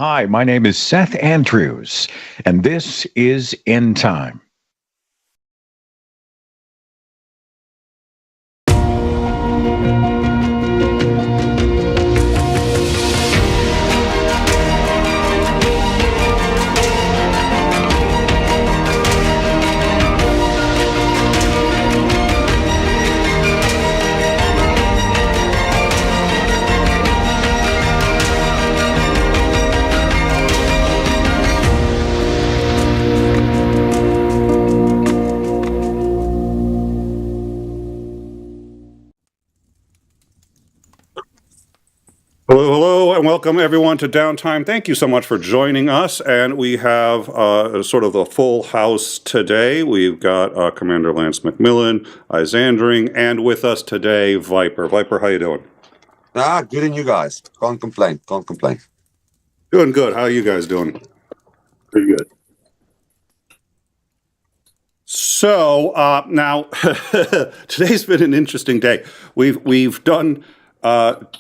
Hi, my name is Seth Andrews, and this is End Time. Hello, and welcome everyone to Downtime. Thank you so much for joining us. And we have sort of the full house today. We've got Commander Lance McMillan, Isandring, and with us today, Viper. Viper, how you doing? Good, and you guys? Can't complain. Doing good. How are you guys doing? Pretty good. So now, today's been an interesting day. We've done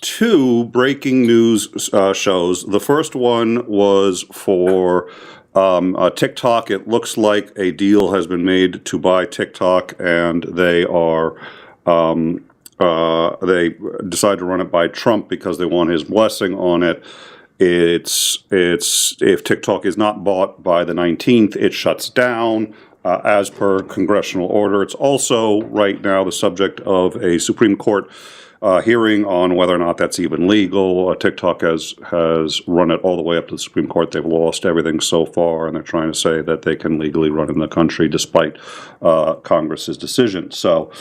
two breaking news shows. The first one was for TikTok. It looks like a deal has been made to buy TikTok, and they decide to run it by Trump because they want his blessing on it. It's if TikTok is not bought by the 19th, it shuts down. As per congressional order. It's also right now the subject of a Supreme Court hearing on whether or not that's even legal. TikTok has run it all the way up to the Supreme Court. They've lost everything so far, and they're trying to say that they can legally run in the country despite Congress's decision. So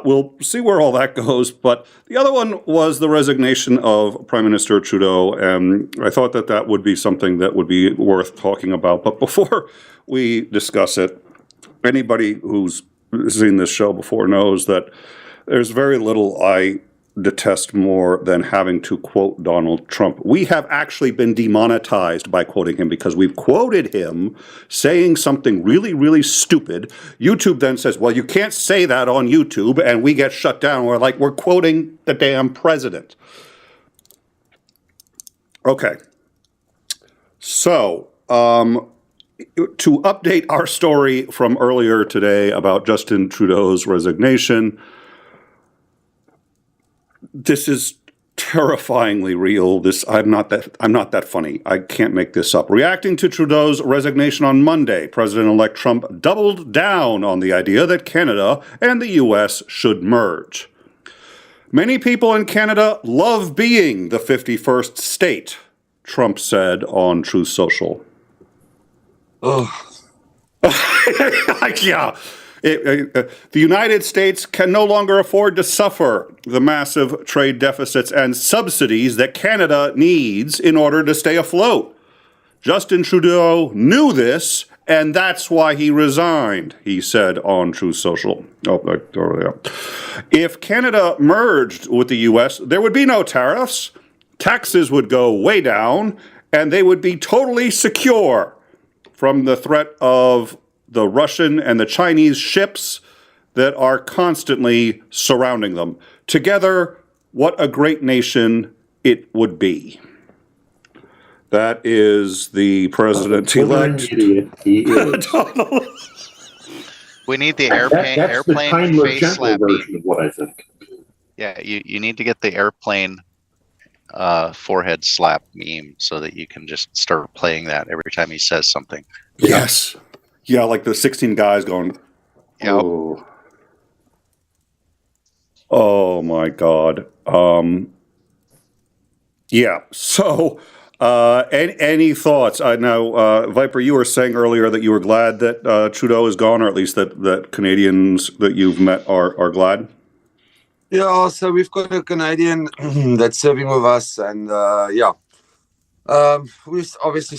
we'll see where all that goes. But the other one was the resignation of Prime Minister Trudeau, and I thought that that would be something that would be worth talking about. But before we discuss it, anybody who's seen this show before knows that there's very little I detest more than having to quote Donald Trump. We have actually been demonetized by quoting him because we've quoted him saying something really, really stupid. YouTube then says, well, you can't say that on YouTube, and we get shut down. We're like, we're quoting the damn president. Okay. So, to update our story from earlier today about Justin Trudeau's resignation, this is terrifyingly real. I'm not that funny. I can't make this up. Reacting to Trudeau's resignation on Monday, President-elect Trump doubled down on the idea that Canada and the U.S. should merge. Many people in Canada love being the 51st state, Trump said on Truth Social. Oh. Yeah. The United States can no longer afford to suffer the massive trade deficits and subsidies that Canada needs in order to stay afloat. Justin Trudeau knew this, and that's why he resigned, he said on Truth Social. If Canada merged with the U.S., there would be no tariffs, taxes would go way down, and they would be totally secure from the threat of the Russian and the Chinese ships that are constantly surrounding them. Together, what a great nation it would be. That is the president-elect. He is. We need the That's the airplane Kindler face Gentler slap version meme. of what I think. Yeah, you need to get the airplane forehead slap meme so that you can just start playing that every time he says something. Yes. Yeah, like the 16 guys going, Yep. oh my God. Yeah, so any thoughts? I know, Viper, you were saying earlier that you were glad that Trudeau is gone, or at least that Canadians that you've met are glad? Yeah, so we've got a Canadian that's serving with us, and we obviously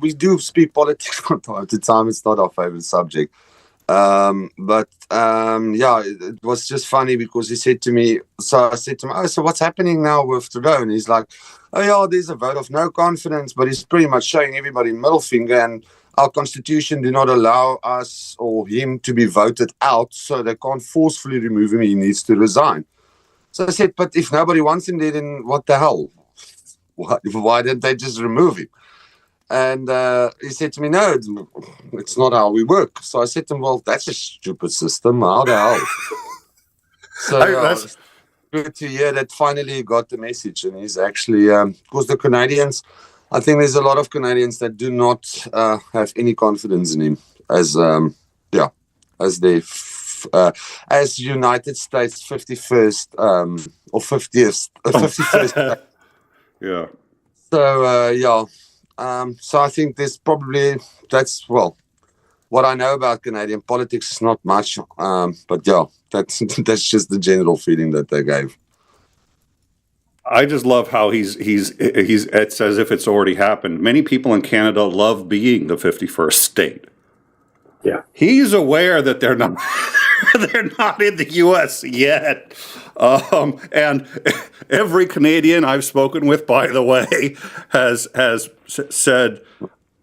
we do speak politics from time to time. It's not our favorite subject. But it was just funny because he said to me, so I said to him, oh, so what's happening now with Trudeau? And he's like, oh yeah, there's a vote of no confidence, but he's pretty much showing everybody middle finger, and our constitution do not allow us or him to be voted out, so they can't forcefully remove him. He needs to resign. So I said, but if nobody wants him there, then what the hell? why didn't they just remove him? And he said to me, no, it's not how we work. So I said to him, well, that's a stupid system. How the hell? So it's good to hear that finally he got the message. And he's actually, because the Canadians, I think there's a lot of Canadians that do not have any confidence in him as as United States 51st or 50th, 51st. Yeah. So, so I think there's probably, what I know about Canadian politics is not much. But yeah, that's just the general feeling that they gave. I just love how he's it's as if it's already happened. Many people in Canada love being the 51st state. Yeah. He's aware that they're not they're not in the US yet. And every Canadian I've spoken with, by the way, has said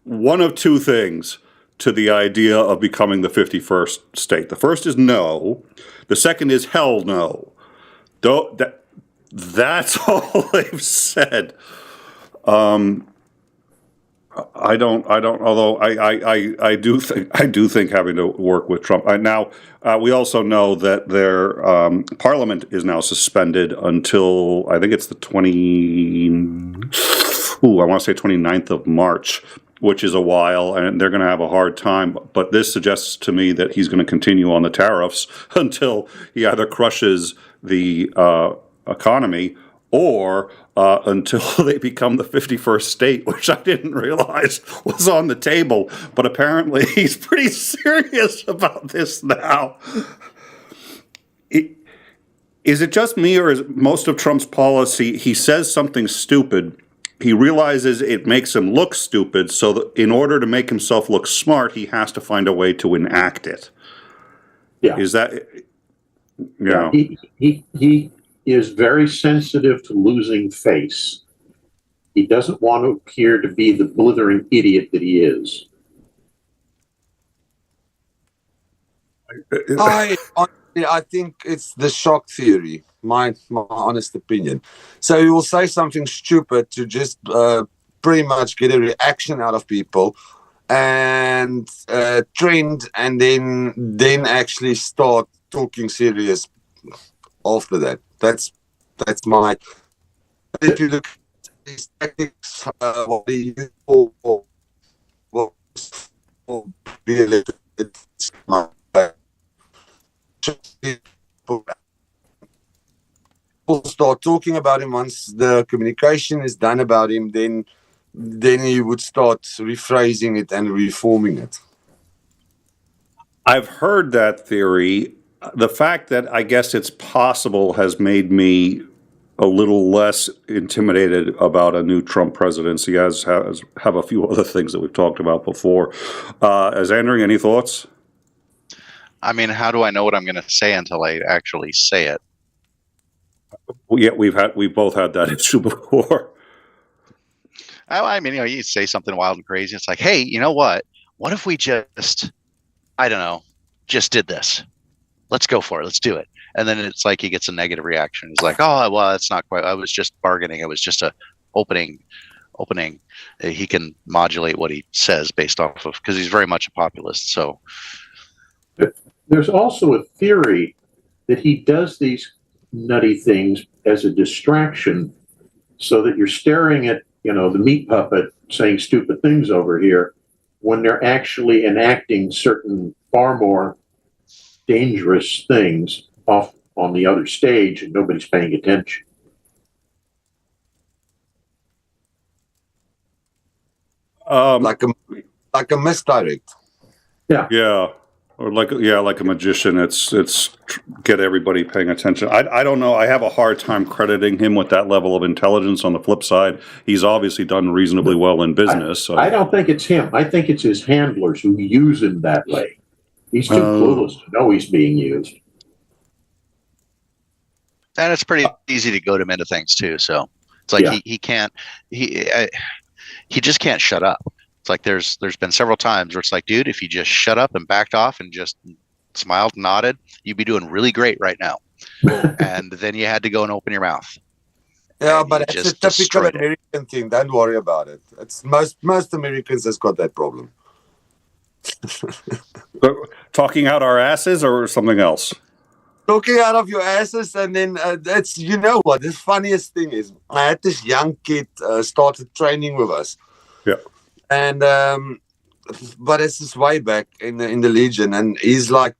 one of two things to the idea of becoming the 51st state. The first is no. The second is hell no. That's all they've said. I don't. Although I do think having to work with Trump. Now we also know that their parliament is now suspended until I think it's the 29th of March, which is a while, and they're going to have a hard time. But this suggests to me that he's going to continue on the tariffs until he either crushes the economy or until they become the 51st state, which I didn't realize was on the table. But apparently he's pretty serious about this now. Is it just me, or is most of Trump's policy, he says something stupid, he realizes it makes him look stupid, so that in order to make himself look smart, he has to find a way to enact it? Yeah. Is that... Yeah. He is very sensitive to losing face. He doesn't want to appear to be the blithering idiot that he is. I think it's the shock theory, my honest opinion. So he will say something stupid to just pretty much get a reaction out of people and trend, and then actually start talking serious after that. That's my. If you look at his tactics, what he used for re-elected, it's my. People start talking about him once the communication is done about him, then he would start rephrasing it and reforming it. I've heard that theory. The fact that I guess it's possible has made me a little less intimidated about a new Trump presidency, as have a few other things that we've talked about before. Isandring, any thoughts? I mean, how do I know what I'm going to say until I actually say it? Yeah, we've both had that issue before. I mean, you say something wild and crazy. It's like, hey, you know what? What if we just, I don't know, just did this? Let's go for it. Let's do it. And then it's like he gets a negative reaction. He's like, oh, well, it's not quite. I was just bargaining. It was just a opening. He can modulate what he says based off of, because he's very much a populist. So there's also a theory that he does these nutty things as a distraction, so that you're staring at, the meat puppet saying stupid things over here when they're actually enacting certain far more dangerous things off on the other stage and nobody's paying attention. Like a misdirect. Yeah. Or like a magician. It's get everybody paying attention. I don't know. I have a hard time crediting him with that level of intelligence. On the flip side, he's obviously done reasonably well in business. I don't think it's him. I think it's his handlers who use him that way. He's too clueless to know he's being used. And it's pretty easy to goad him into things too. So it's like he just can't shut up. It's like there's been several times where it's like, dude, if you just shut up and backed off and just smiled and nodded, you'd be doing really great right now. And then you had to go and open your mouth. Yeah, and but you it's a just typical destroyed it. American thing. Don't worry about it. It's most Americans has got that problem. Talking out our asses or something else? Talking out of your asses, and then that's, you know what, the funniest thing is, I had this young kid started training with us. Yeah. And but it's this way back in the Legion, and he's like,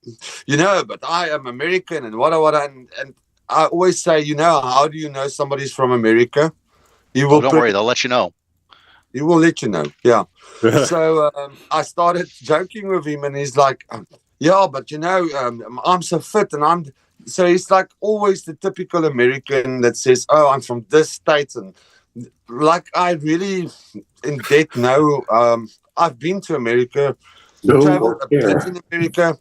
but I am American and what, and I always say, how do you know somebody's from America? You will Don't worry, they'll let you know. He will let you know. Yeah. So I started joking with him, and he's like, yeah, but I'm so fit, and so he's like always the typical American that says, oh, I'm from this state, and like I really in depth know. I've been to America, traveled a bit in America,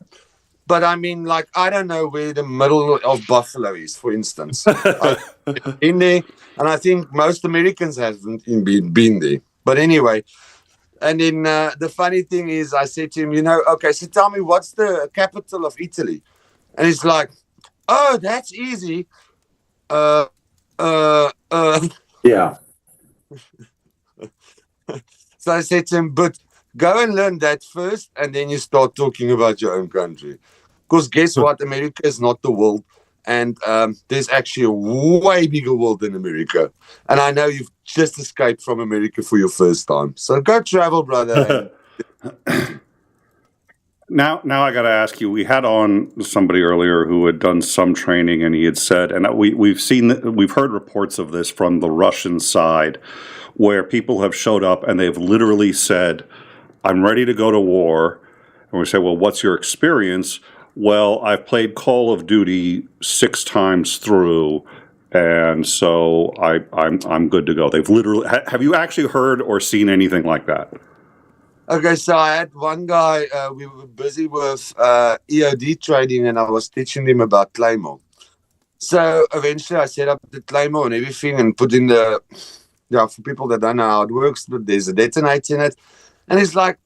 but I mean, like, I don't know where the middle of Buffalo is, for instance. I've been there, and I think most Americans haven't been there. But anyway, and then the funny thing is, I said to him, okay, so tell me, what's the capital of Italy? And he's like, oh, that's easy. Yeah. So I said to him, but go and learn that first, and then you start talking about your own country. Because guess what? America is not the world. And there's actually a way bigger world than America. And I know you've just escaped from America for your first time. So go travel, brother. Now I got to ask you, we had on somebody earlier who had done some training, and he had said, and we've heard reports of this from the Russian side, where people have showed up and they've literally said, I'm ready to go to war. And we say, well, what's your experience? Well, I've played Call of Duty 6 times through, and so I'm good to go. They've literally. Have you actually heard or seen anything like that? Okay, so I had one guy. We were busy with EOD training, and I was teaching him about Claymore. So eventually, I set up the Claymore and everything, and put in the for people that don't know how it works, but there's a detonator in it, and he's like,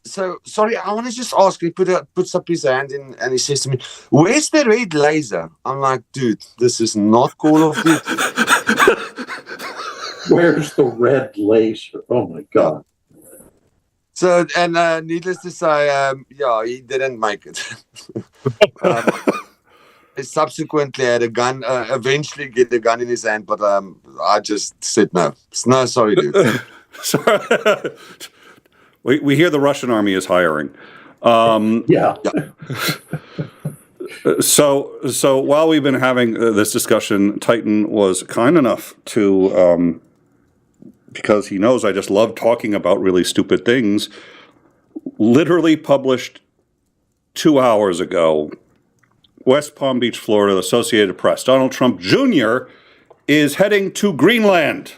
so, sorry, I want to just ask. He puts up his hand in, and he says to me, where's the red laser? I'm like, dude, this is not Call of Duty. Where's the red laser? Oh, my God. So, and needless to say, he didn't make it. He subsequently had a gun, eventually get the gun in his hand, but I just said no. No, sorry, dude. Sorry. We hear the Russian army is hiring. Yeah. So while we've been having this discussion, Titan was kind enough to, because he knows I just love talking about really stupid things, literally published 2 hours ago, West Palm Beach, Florida, the Associated Press. Donald Trump Jr. is heading to Greenland.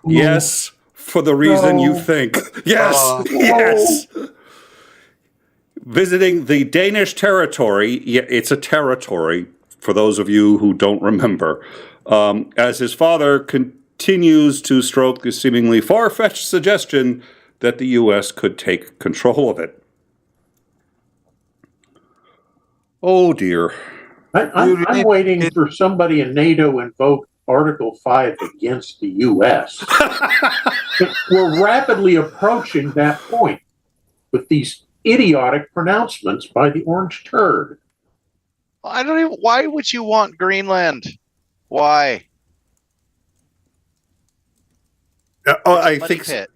Yes. For the reason you think. Yes, yes. Visiting the Danish territory. Yeah, it's a territory, for those of you who don't remember. As his father continues to stroke the seemingly far-fetched suggestion that the U.S. could take control of it. Oh, dear. I'm waiting for somebody in NATO to invoke Article 5 against the U.S. We're rapidly approaching that point with these idiotic pronouncements by the orange turd. I don't even. Why would you want Greenland? Why? I think. Pit.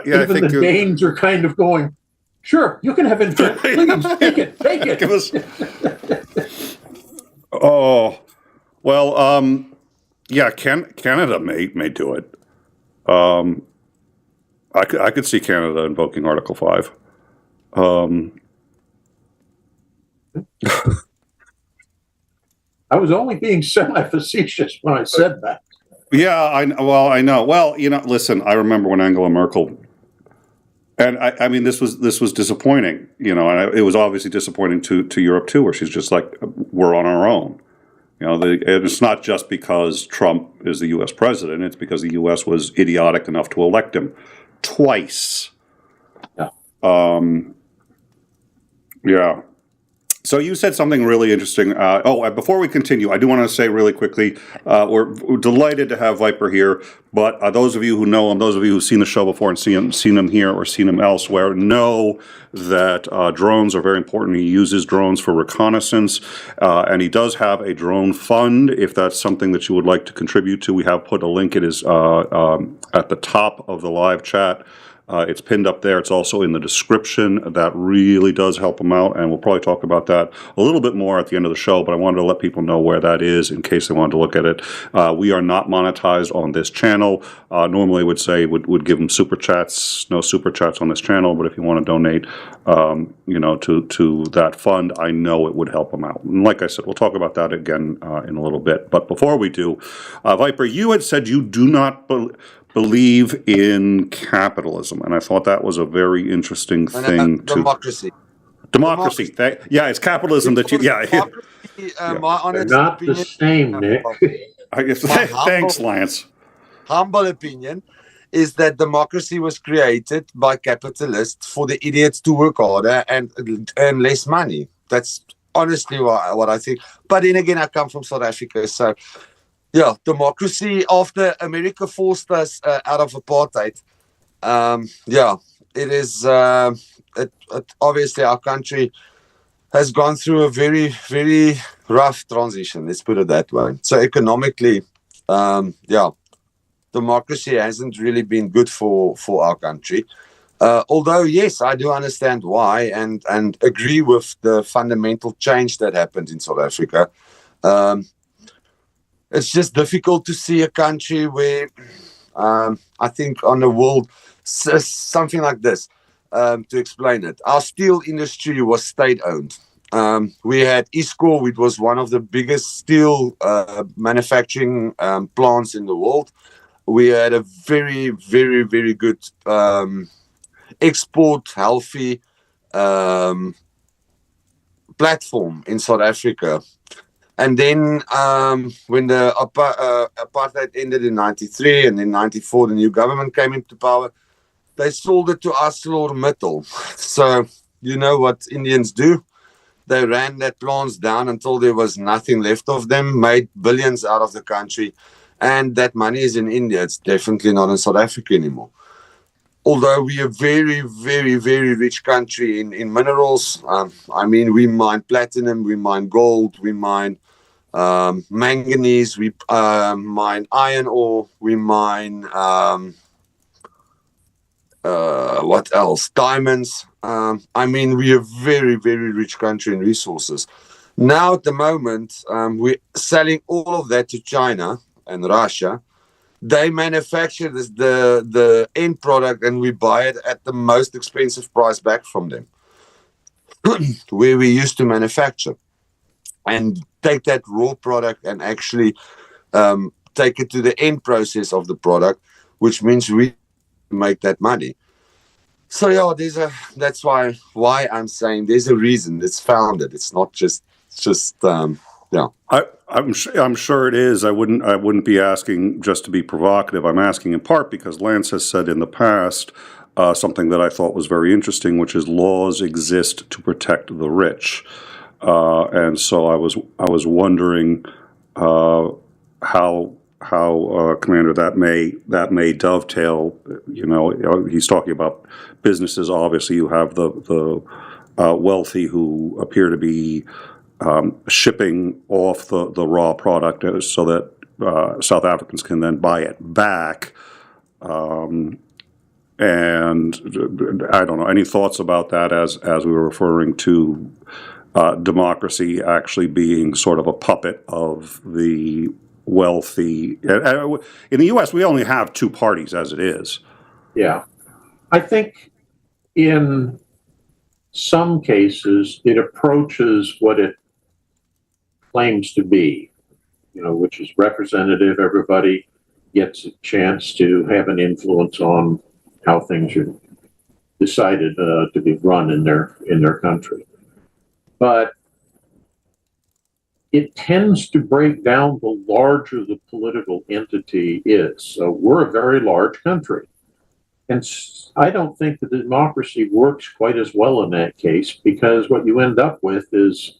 Yeah, even the Danes are kind of going, sure, you can have intent. Please, take it, take it. Oh, well, yeah, Canada may do it. I could see Canada invoking Article 5. I was only being semi-facetious when I said that. Yeah, I know. Well, listen, I remember when Angela Merkel, and I mean, this was disappointing, and it was obviously disappointing to Europe too, where she's just like, we're on our own. And it's not just because Trump is the U.S. president; it's because the U.S. was idiotic enough to elect him twice. Yeah. Yeah. So you said something really interesting. Before we continue, I do want to say really quickly, we're delighted to have Viper here. But those of you who know him, those of you who've seen the show before and seen him here or seen him elsewhere, know that drones are very important. He uses drones for reconnaissance, and he does have a drone fund. If that's something that you would like to contribute to, we have put a link. It is at the top of the live chat. It's pinned up there. It's also in the description. That really does help them out, and we'll probably talk about that a little bit more at the end of the show, but I wanted to let people know where that is in case they wanted to look at it. We are not monetized on this channel. Normally would say would give them super chats. No super chats on this channel, but if you want to donate to that fund, I know it would help them out. And like I said, we'll talk about that again in a little bit. But before we do, Viper, you had said you do not believe in capitalism, and I thought that was a very interesting thing. Democracy. Democracy. It's capitalism that you. Yeah. My honest They're not opinion, the same, Nick. I guess. Thanks, Lance. Humble opinion is that democracy was created by capitalists for the idiots to work harder and earn less money. That's honestly what I think. But then again, I come from South Africa, so. Yeah, democracy after America forced us out of apartheid. It is. Obviously, our country has gone through a very, very rough transition. Let's put it that way. So economically, democracy hasn't really been good for our country. Although, yes, I do understand why and agree with the fundamental change that happened in South Africa. It's just difficult to see a country where I think on the world, something like this, to explain it. Our steel industry was state-owned. We had 𝐒𝐸𝐜𝐻, which was one of the biggest steel manufacturing plants in the world. We had a very, very, very good export, healthy platform in South Africa. And then when the apartheid ended in 93 and in 94, the new government came into power, they sold it to ArcelorMittal. So you know what Indians do? They ran their plants down until there was nothing left of them, made billions out of the country. And that money is in India. It's definitely not in South Africa anymore. Although we are a very, very, very rich country in minerals. We mine platinum, we mine gold, we mine manganese, we mine iron ore, we mine what else? Diamonds. We are a very, very rich country in resources. Now at the moment, we're selling all of that to China and Russia. They manufacture the end product and we buy it at the most expensive price back from them, where we used to manufacture. And take that raw product and actually take it to the end process of the product, which means we make that money. So that's why I'm saying there's a reason it's founded. It's not just. I'm sure it is. I wouldn't be asking just to be provocative. I'm asking in part because Lance has said in the past something that I thought was very interesting, which is laws exist to protect the rich. And so I was wondering how Commander that may dovetail. He's talking about businesses. Obviously, you have the wealthy who appear to be shipping off the raw product so that South Africans can then buy it back. And I don't know. Any thoughts about that as we were referring to democracy actually being sort of a puppet of the wealthy? In the U.S., we only have two parties as it is. Yeah. I think in some cases it approaches what it claims to be, which is representative. Everybody gets a chance to have an influence on how things are decided to be run in their country. But it tends to break down the larger the political entity is. So we're a very large country. And I don't think the democracy works quite as well in that case, because what you end up with is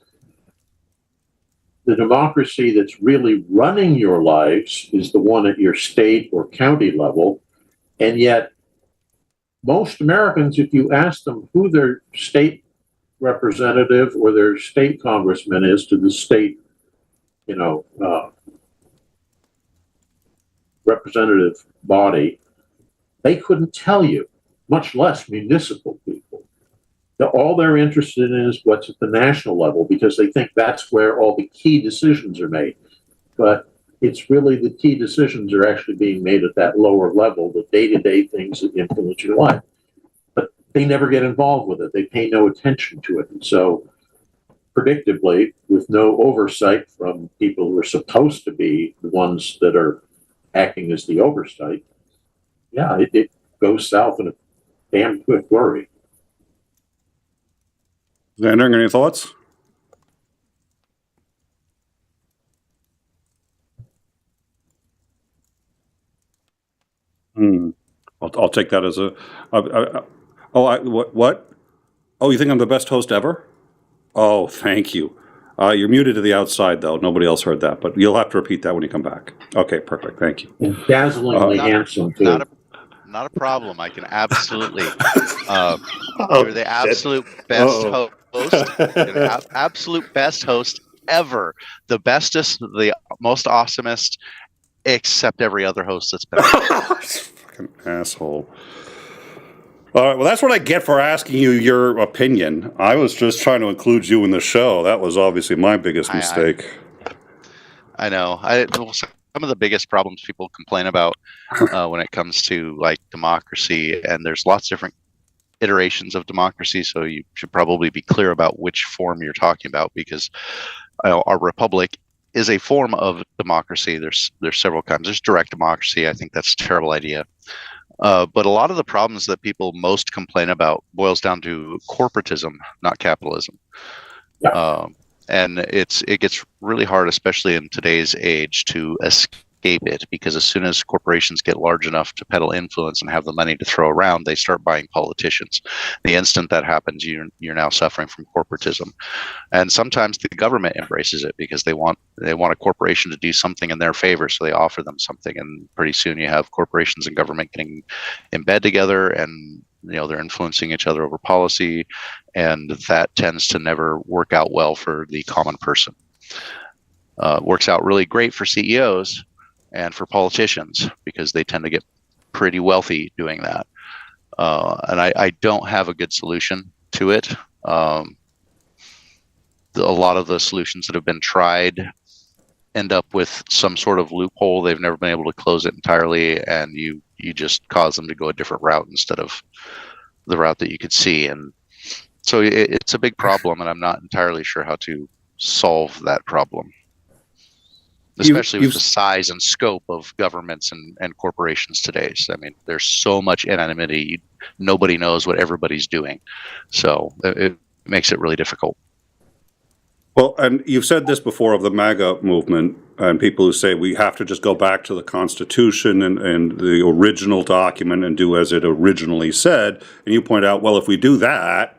the democracy that's really running your lives is the one at your state or county level. And yet, most Americans, if you ask them who their state representative or their state congressman is to the state, representative body, they couldn't tell you, much less municipal people. All they're interested in is what's at the national level, because they think that's where all the key decisions are made. But it's really the key decisions are actually being made at that lower level, the day-to-day things that influence your life. But they never get involved with it. They pay no attention to it. And so, predictably, with no oversight from people who are supposed to be the ones that are acting as the oversight, yeah, it goes south in a damn quick flurry. Isandring, any thoughts? I'll take that as what? Oh, you think I'm the best host ever? Oh, thank you. You're muted to the outside, though. Nobody else heard that, but you'll have to repeat that when you come back. Okay, perfect. Thank you. And dazzlingly handsome, too. Not a problem. I can absolutely. You're the absolute best host. Absolute best host ever. The bestest, the most awesomest, except every other host that's been. Fucking asshole. All right, well, that's what I get for asking you your opinion. I was just trying to include you in the show. That was obviously my biggest mistake. I know. Some of the biggest problems people complain about when it comes to like democracy, and there's lots of different iterations of democracy, so you should probably be clear about which form you're talking about, because our republic is a form of democracy. There's several kinds. There's direct democracy. I think that's a terrible idea. But a lot of the problems that people most complain about boils down to corporatism, not capitalism. Yeah. And it gets really hard, especially in today's age, to escape it, because as soon as corporations get large enough to peddle influence and have the money to throw around, they start buying politicians. The instant that happens, you're now suffering from corporatism. And sometimes the government embraces it because they want a corporation to do something in their favor, so they offer them something, and pretty soon you have corporations and government getting in bed together, and they're influencing each other over policy, and that tends to never work out well for the common person. Works out really great for CEOs and for politicians, because they tend to get pretty wealthy doing that. And I don't have a good solution to it. A lot of the solutions that have been tried end up with some sort of loophole. They've never been able to close it entirely, and you just cause them to go a different route instead of the route that you could see. And so it's a big problem, and I'm not entirely sure how to solve that problem, especially with the size and scope of governments and corporations today. So, I mean, there's so much anonymity. Nobody knows what everybody's doing. So it makes it really difficult. Well, and you've said this before of the MAGA movement, and people who say we have to just go back to the Constitution and the original document and do as it originally said. And you point out, well, if we do that,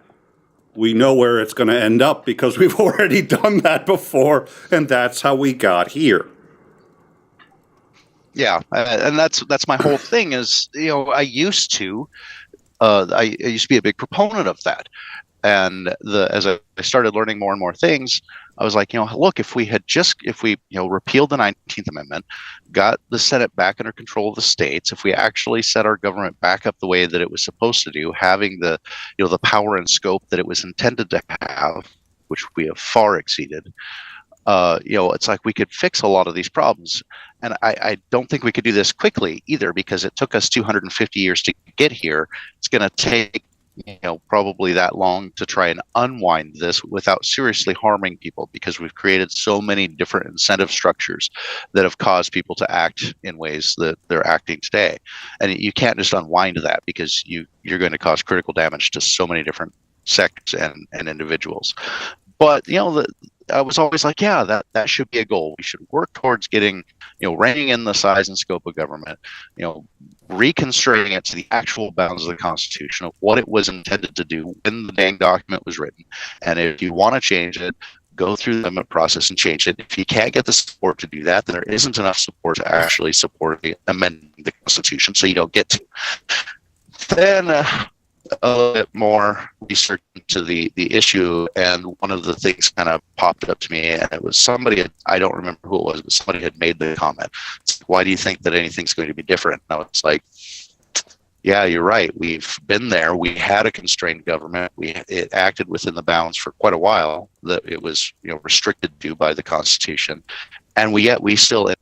we know where it's going to end up because we've already done that before, and that's how we got here. Yeah, and that's my whole thing is, I used to be a big proponent of that. And as I started learning more and more things, I was like, look, if we repealed the 19th Amendment, got the Senate back under control of the states, if we actually set our government back up the way that it was supposed to do, having the power and scope that it was intended to have, which we have far exceeded, it's like we could fix a lot of these problems. And I don't think we could do this quickly either, because it took us 250 years to get here. It's going to take probably that long to try and unwind this without seriously harming people, because we've created so many different incentive structures that have caused people to act in ways that they're acting today. And you can't just unwind that, because you're going to cause critical damage to so many different sects and individuals. But I was always like, yeah, that should be a goal. We should work towards getting, reining in the size and scope of government, reconstructing it to the actual bounds of the Constitution of what it was intended to do when the dang document was written. And if you want to change it, go through the amendment process and change it. If you can't get the support to do that, then there isn't enough support to actually support amending the Constitution, so you don't get to. Then a little bit more research into the issue, and one of the things kind of popped up to me, and it was somebody, I don't remember who it was, but somebody had made the comment, it's like, why do you think that anything's going to be different? And I was like, yeah, you're right. We've been there. We had a constrained government. It acted within the bounds for quite a while that it was, restricted to by the Constitution, and we still.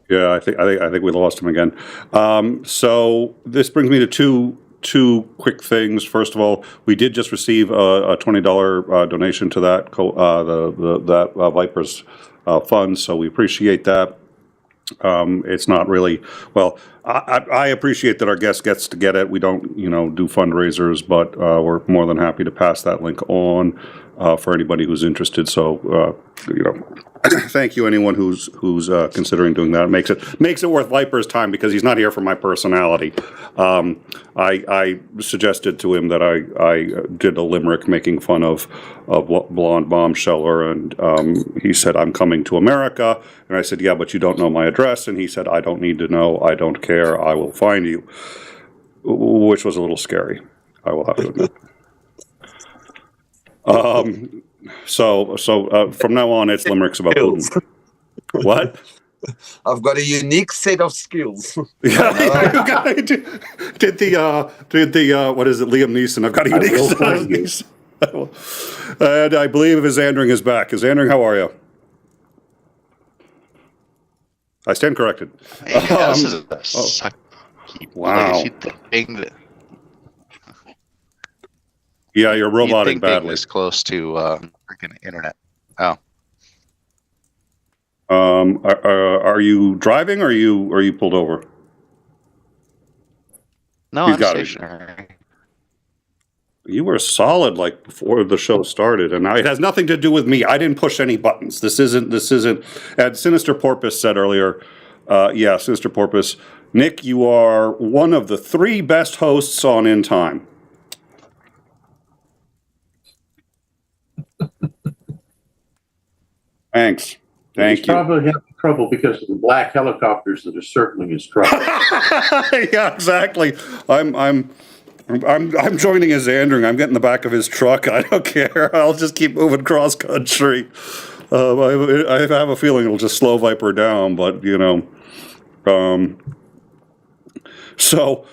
Yeah, I think we lost him again. So this brings me to two quick things. First of all, we did just receive a $20 donation to that Vipers fund, so we appreciate that. It's not really, well, I appreciate that our guest gets to get it. We don't, do fundraisers, but we're more than happy to pass that link on for anybody who's interested. So, thank you, anyone who's considering doing that. It makes it worth Viper's time, because he's not here for my personality. I suggested to him that I did a limerick making fun of Blonde Bombsheller, and he said, "I'm coming to America," and I said, "Yeah, but you don't know my address," and he said, "I don't need to know. I don't care. I will find you," which was a little scary, I will have to admit. So from now on, it's limericks about Putin. What? I've got a unique set of skills. Yeah, you got it. Did the what is it, Liam Neeson? I've got a unique set of skills. And I believe Isandring is back. Isandring, how are you? I stand corrected. This is a sucky wow. thing that. Yeah, you're roboting badly. This close to freaking internet. Oh. Are you driving, or are you pulled over? No, I'm stationary. You were solid like before the show started, and now it has nothing to do with me. I didn't push any buttons. This isn't. As Sinister Porpoise said earlier, Sinister Porpoise, Nick, you are one of the 3 best hosts on In Time. Thanks. Thank you. Probably having trouble because of the black helicopters that are circling his truck. Yeah, exactly. I'm joining his Isandring. I'm getting in the back of his truck. I don't care. I'll just keep moving cross country. I have a feeling it'll just slow Viper down, but So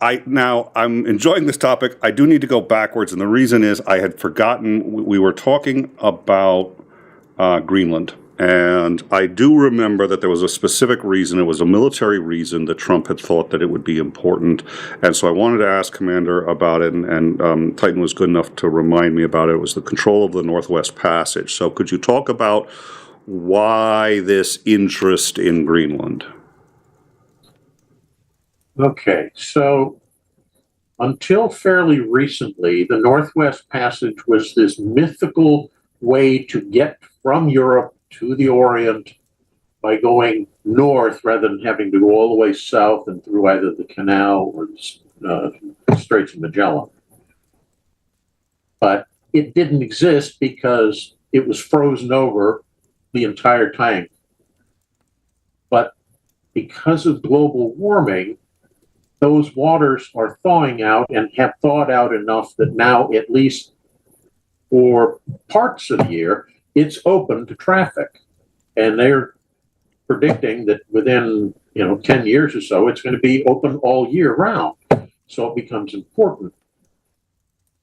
I'm enjoying this topic. I do need to go backwards, and the reason is I had forgotten we were talking about Greenland, and I do remember that there was a specific reason. It was a military reason that Trump had thought that it would be important, and so I wanted to ask Commander about it, and Titan was good enough to remind me about it. It was the control of the Northwest Passage. So could you talk about why this interest in Greenland? Okay, so until fairly recently, the Northwest Passage was this mythical way to get from Europe to the Orient by going north rather than having to go all the way south and through either the canal or the Straits of Magellan. But it didn't exist because it was frozen over the entire time. But because of global warming, those waters are thawing out and have thawed out enough that now, at least for parts of the year, it's open to traffic. And they're predicting that within 10 years or so, it's going to be open all year round. So it becomes important.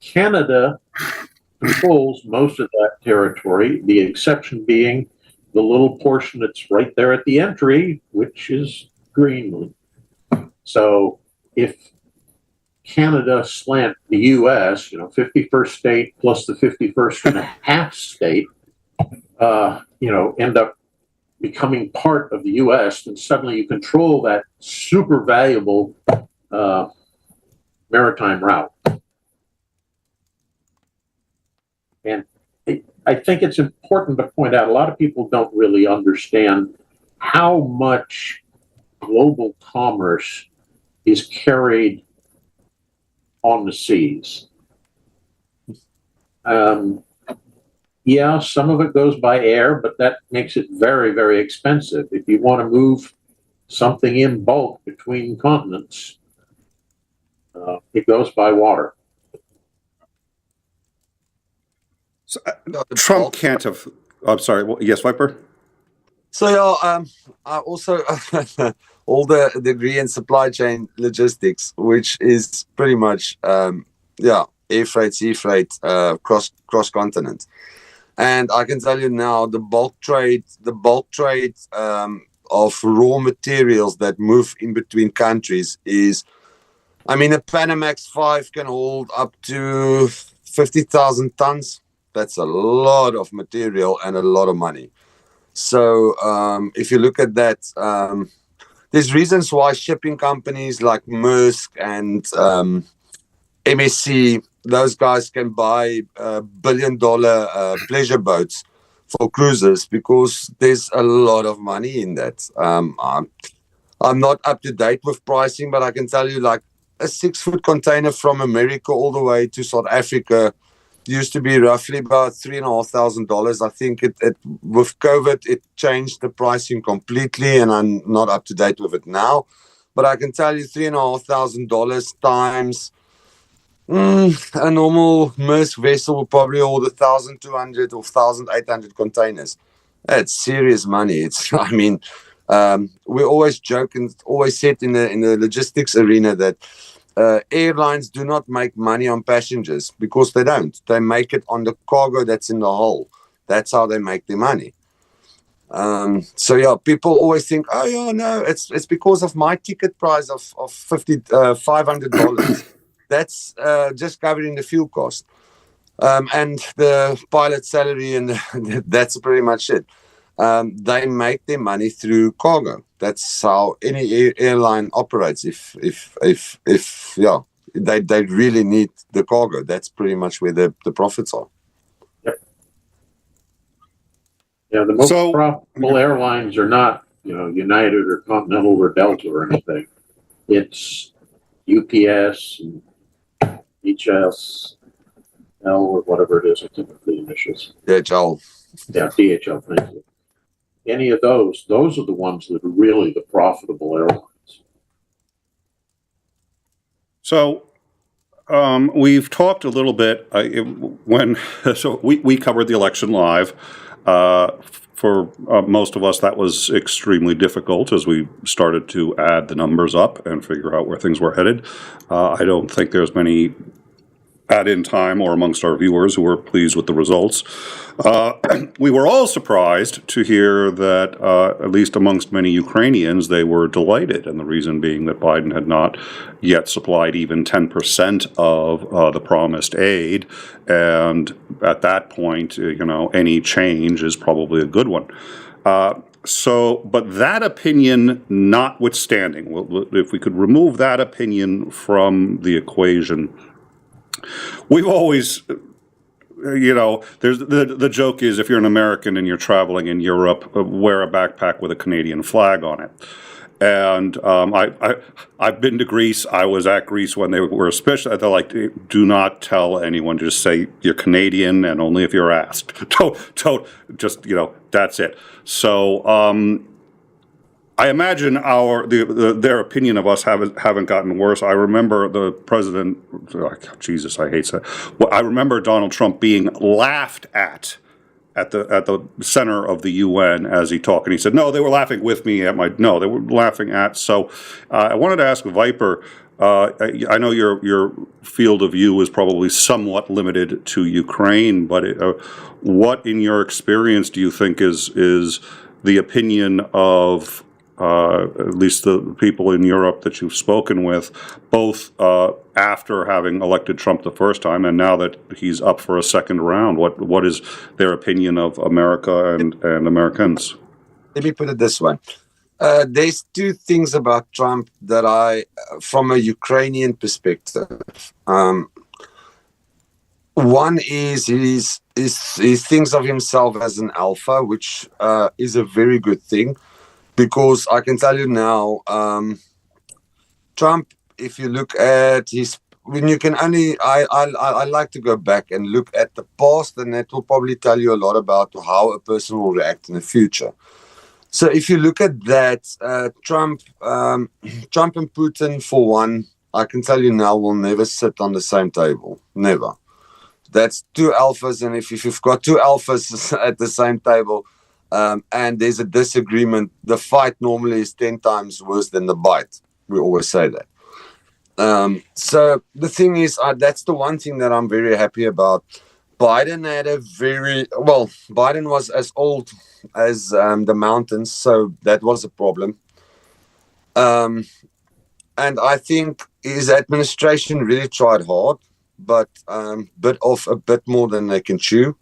Canada controls most of that territory, the exception being the little portion that's right there at the entry, which is Greenland. So if Canada slant the U.S., 51st state plus the 51st and a half state, end up becoming part of the U.S., then suddenly you control that super valuable maritime route. And I think it's important to point out, a lot of people don't really understand how much global commerce is carried on the seas. Yeah, some of it goes by air, but that makes it very, very expensive. If you want to move something in bulk between continents, it goes by water. So, Trump can't have. I'm sorry. Well, yes, Viper. So yeah, I also all the degree in supply chain logistics, which is pretty much air freight, sea freight, cross continent. And I can tell you now, the bulk trade of raw materials that move in between countries is, I mean, a Panamax 5 can hold up to 50,000 tons. That's a lot of material and a lot of money. So if you look at that, there's reasons why shipping companies like Maersk and MSC, those guys can buy billion-dollar pleasure boats for cruises, because there's a lot of money in that. I'm not up to date with pricing, but I can tell you, like, a 6-foot container from America all the way to South Africa used to be roughly about $3,500. I think it with COVID, it changed the pricing completely, and I'm not up to date with it now. But I can tell you $3,500 times a normal Maersk vessel will probably hold 1,200 or 1,800 containers. That's serious money. It's, I mean, we always joke and always said in the logistics arena that airlines do not make money on passengers, because they don't. They make it on the cargo that's in the hull. That's how they make their money. So yeah, people always think, oh yeah, no, it's because of my ticket price of $500. That's just covering the fuel cost and the pilot's salary, and that's pretty much it. They make their money through cargo. That's how any airline operates. If they really need the cargo, that's pretty much where the profits are. Yep. Yeah, the most profitable airlines are not, United or Continental or Delta or anything. It's UPS and HS, L, or whatever it is. I think it's the initials. DHL. Yeah, DHL. Thank you. Any of those are the ones that are really the profitable airlines. So we've talked a little bit we covered the election live. For most of us, that was extremely difficult as we started to add the numbers up and figure out where things were headed. I don't think there's many add-in time or amongst our viewers who were pleased with the results. We were all surprised to hear that, at least amongst many Ukrainians, they were delighted, and the reason being that Biden had not yet supplied even 10% of the promised aid, and at that point, any change is probably a good one. But that opinion notwithstanding, if we could remove that opinion from the equation, we've always, there's the joke is, if you're an American and you're traveling in Europe, wear a backpack with a Canadian flag on it. And I've been to Greece. I was at Greece when they were, especially, they're like, do not tell anyone. Just say you're Canadian, and only if you're asked. Just that's it. So I imagine their opinion of us haven't gotten worse. I remember the president. Jesus, I hate that. Well, I remember Donald Trump being laughed at the center of the UN as he talked, and he said, "No, they were laughing with me at my." No, they were laughing at. So, I wanted to ask Viper. I know your field of view is probably somewhat limited to Ukraine, but what, in your experience, do you think is the opinion of at least the people in Europe that you've spoken with, both after having elected Trump the first time and now that he's up for a second round? What is their opinion of America and Americans? let me put it this way. There's two things about Trump that from a Ukrainian perspective, one is he thinks of himself as an alpha, which is a very good thing, because I can tell you now, Trump, if you look at I like to go back and look at the past, and that will probably tell you a lot about how a person will react in the future. So if you look at that, Trump and Putin, for one, I can tell you now, will never sit on the same table. Never. That's two alphas, and if you've got two alphas at the same table, and there's a disagreement, the fight normally is 10 times worse than the bite. We always say that. So the thing is, that's the one thing that I'm very happy about. Biden Biden was as old as the mountains, so that was a problem. And I think his administration really tried hard, but bit off a bit more than they can chew,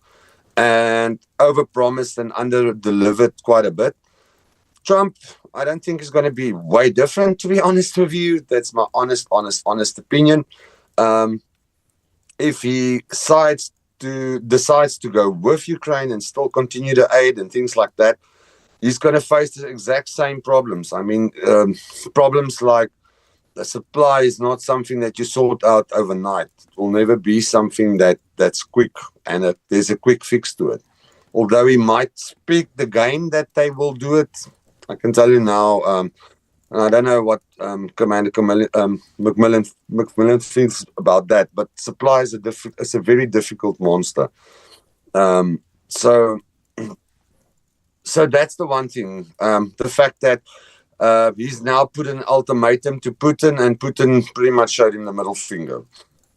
and overpromised and under-delivered quite a bit. Trump, I don't think is going to be way different, to be honest with you. That's my honest opinion. If he decides to go with Ukraine and still continue to aid and things like that, he's going to face the exact same problems. I mean, problems like the supply is not something that you sort out overnight. It will never be something that's quick, and there's a quick fix to it. Although he might speak the game that they will do it, I can tell you now, I don't know what Commander McMillan thinks about that, but supply is a very difficult monster. So that's the one thing. The fact that he's now put an ultimatum to Putin, and Putin pretty much showed him the middle finger.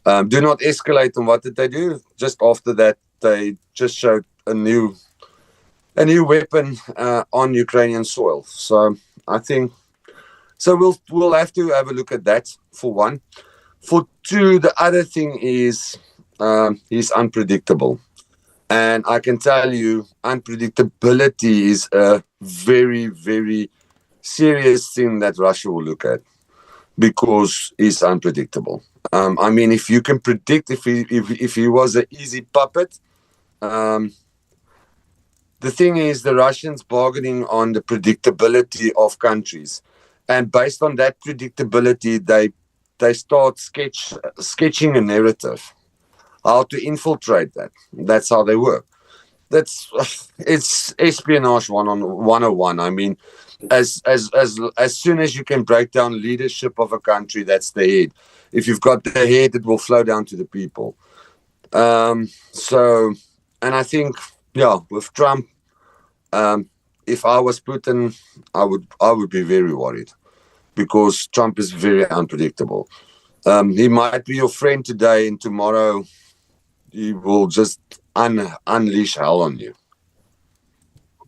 Do not escalate. And what did they do? Just after that, they just showed a new weapon on Ukrainian soil. So I think we'll have to have a look at that, for one. For two, the other thing is he's unpredictable. And I can tell you, unpredictability is a very, very serious thing that Russia will look at, because he's unpredictable. I mean, if you can predict, if he was an easy puppet, the thing is, the Russians bargaining on the predictability of countries, and based on that predictability, they start sketching a narrative, how to infiltrate that. That's how they work. It's espionage 101. I mean, as soon as you can break down leadership of a country, that's the head. If you've got the head, it will flow down to the people. So, and I think, with Trump, if I was Putin, I would be very worried, because Trump is very unpredictable. He might be your friend today, and tomorrow he will just unleash hell on you.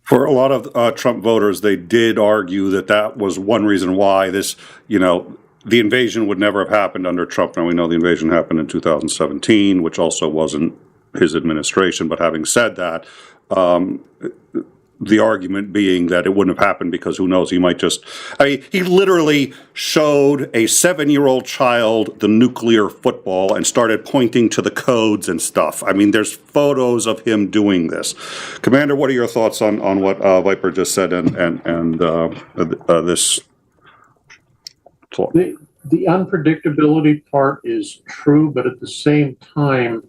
For a lot of Trump voters, they did argue that was one reason why this, the invasion would never have happened under Trump. Now, we know the invasion happened in 2017, which also wasn't his administration. But having said that, the argument being that it wouldn't have happened because who knows, he might just, he literally showed a 7-year-old child the nuclear football and started pointing to the codes and stuff. I mean, there's photos of him doing this. Commander, what are your thoughts on what Viper just said and this talk? The unpredictability part is true, but at the same time,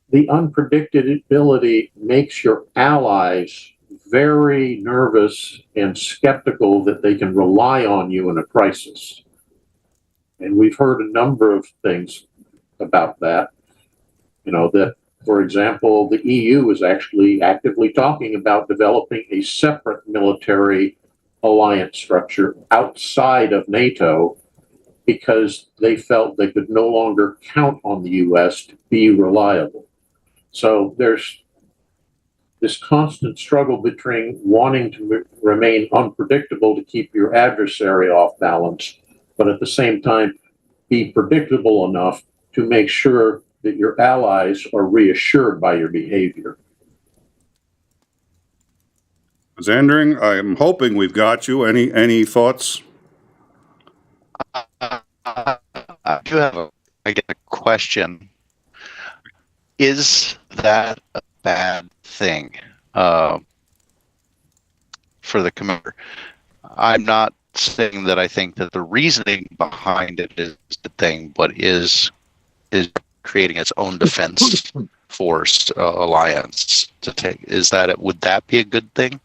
the unpredictability makes your allies very nervous and skeptical that they can rely on you in a crisis. And we've heard a number of things about that. That, for example, the EU is actually actively talking about developing a separate military alliance structure outside of NATO, because they felt they could no longer count on the U.S. to be reliable. So there's this constant struggle between wanting to remain unpredictable to keep your adversary off balance, but at the same time be predictable enough to make sure that your allies are reassured by your behavior. Isandring, I'm hoping we've got you. Any thoughts? I do have a question. Is that a bad thing for the commander? I'm not saying that I think that the reasoning behind it is the thing, but is creating its own defense force alliance to take. Is that it? Would that be a good thing?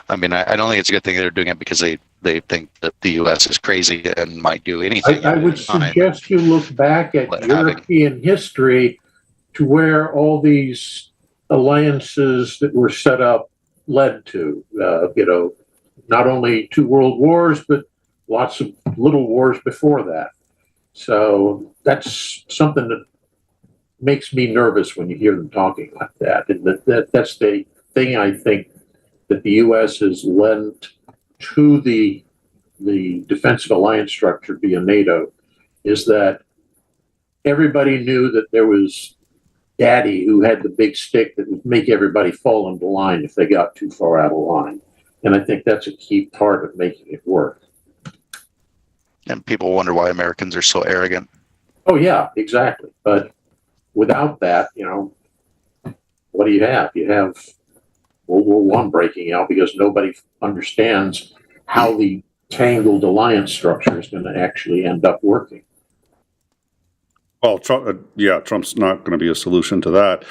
I mean, I don't think it's a good thing they're doing it because they think that the U.S. is crazy and might do anything. I would suggest you look back at European history to where all these alliances that were set up led to, not only 2 world wars, but lots of little wars before that. So that's something that makes me nervous when you hear them talking like that. And that's the thing I think that the U.S. has lent to the defensive alliance structure via NATO, is that everybody knew that there was Daddy who had the big stick that would make everybody fall into line if they got too far out of line. And I think that's a key part of making it work. And people wonder why Americans are so arrogant. Oh, yeah, exactly. But without that, what do you have? You have World War I breaking out because nobody understands how the tangled alliance structure is going to actually end up working. Well, Trump's not going to be a solution to that.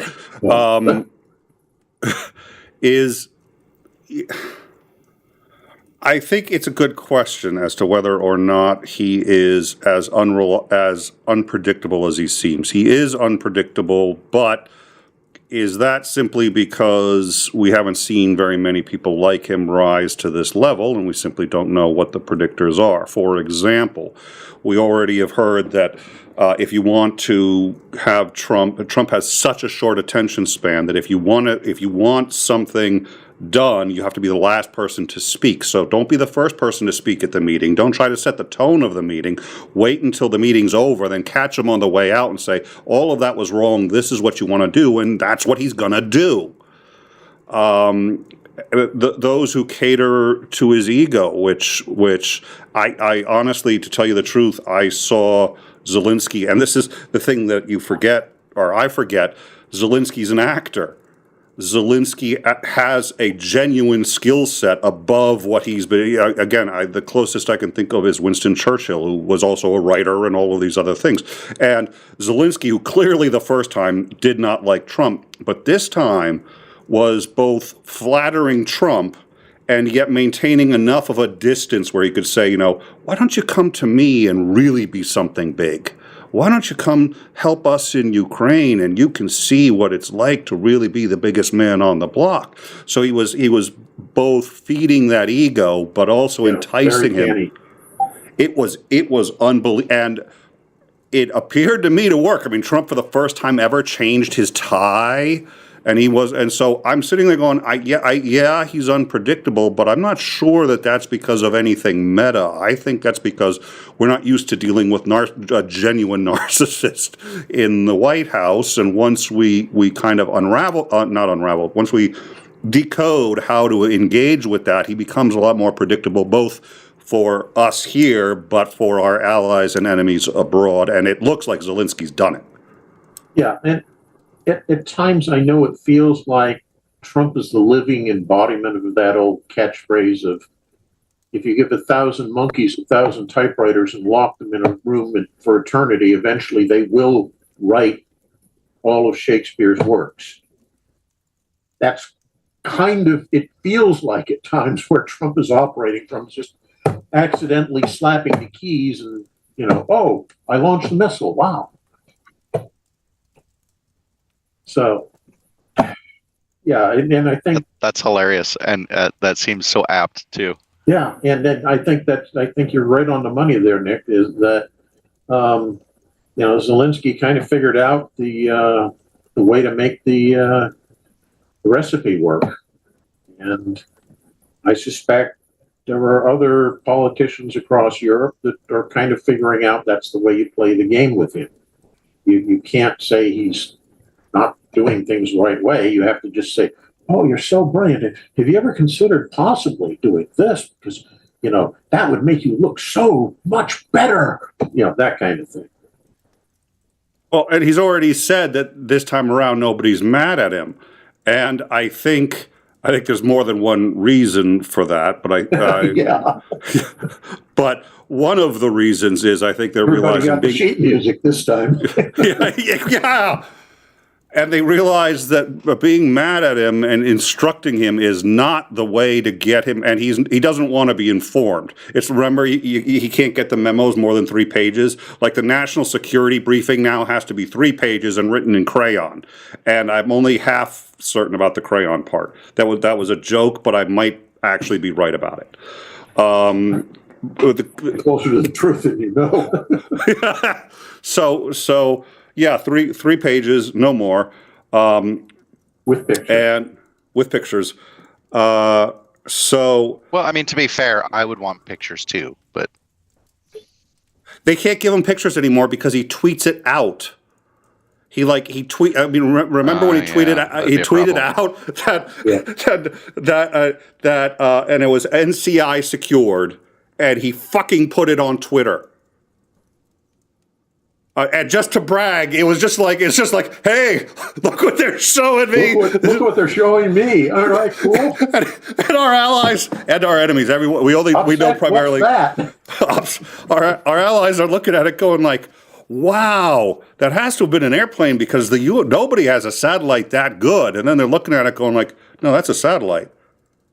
I think it's a good question as to whether or not he is as unpredictable as he seems. He is unpredictable, but is that simply because we haven't seen very many people like him rise to this level, and we simply don't know what the predictors are? For example, we already have heard that if you want to have Trump has such a short attention span that if you want something done, you have to be the last person to speak. So don't be the first person to speak at the meeting. Don't try to set the tone of the meeting. Wait until the meeting's over, then catch him on the way out and say, all of that was wrong. This is what you want to do, and that's what he's going to do. Those who cater to his ego, which I honestly, to tell you the truth, I saw Zelensky, and this is the thing that you forget, or I forget, Zelensky's an actor. Zelensky has a genuine skill set above what he's been. Again, the closest I can think of is Winston Churchill, who was also a writer and all of these other things. And Zelensky, who clearly the first time did not like Trump, but this time was both flattering Trump and yet maintaining enough of a distance where he could say, why don't you come to me and really be something big? Why don't you come help us in Ukraine, and you can see what it's like to really be the biggest man on the block? So he was both feeding that ego, but also enticing him. It was unbelievable, and it appeared to me to work. I mean, Trump for the first time ever changed his tie. And so I'm sitting there going, yeah, he's unpredictable, but I'm not sure that that's because of anything meta. I think that's because we're not used to dealing with a genuine narcissist in the White House. And once we kind of once we decode how to engage with that, he becomes a lot more predictable, both for us here, but for our allies and enemies abroad. And it looks like Zelensky's done it. Yeah, and at times, I know it feels like Trump is the living embodiment of that old catchphrase of, if you give 1,000 monkeys 1,000 typewriters and lock them in a room for eternity, eventually they will write all of Shakespeare's works. That's kind of, it feels like at times where Trump is operating from, just accidentally slapping the keys and, oh, I launched the missile, wow. So, yeah, and I think that's hilarious, and that seems so apt too. Yeah, and then I think you're right on the money there, Nick. Is that Zelensky kind of figured out the way to make the recipe work, and I suspect there are other politicians across Europe that are kind of figuring out that's the way you play the game with him. You can't say he's not doing things the right way. You have to just say, oh, you're so brilliant. Have you ever considered possibly doing this? Because, that would make you look so much better. That kind of thing. Well, and he's already said that this time around nobody's mad at him, and I think there's more than one reason for that. But yeah. But one of the reasons is I think they're Everybody realizing got the sheet music this time. yeah. And they realize that being mad at him and instructing him is not the way to get him, and he doesn't want to be informed. Remember, he can't get the memos more than 3 pages. Like the national security briefing now has to be 3 pages and written in crayon. And I'm only half certain about the crayon part. That was a joke, but I might actually be right about it. Closer to the truth than you know. So. Yeah, 3 pages, no more. With pictures. And with pictures. Well, I mean, to be fair, I would want pictures too, but they can't give him pictures anymore because he tweets it out. Remember when he tweeted out that and it was NCI secured, and he fucking put it on Twitter. And just to brag, it's just like, hey, look what they're showing me. Look what they're showing me. All right, cool. and our allies and our enemies, everyone. We know primarily. What's that? Our allies are looking at it, going like, "Wow, that has to have been an airplane because nobody has a satellite that good." And then they're looking at it, going like, "No, that's a satellite.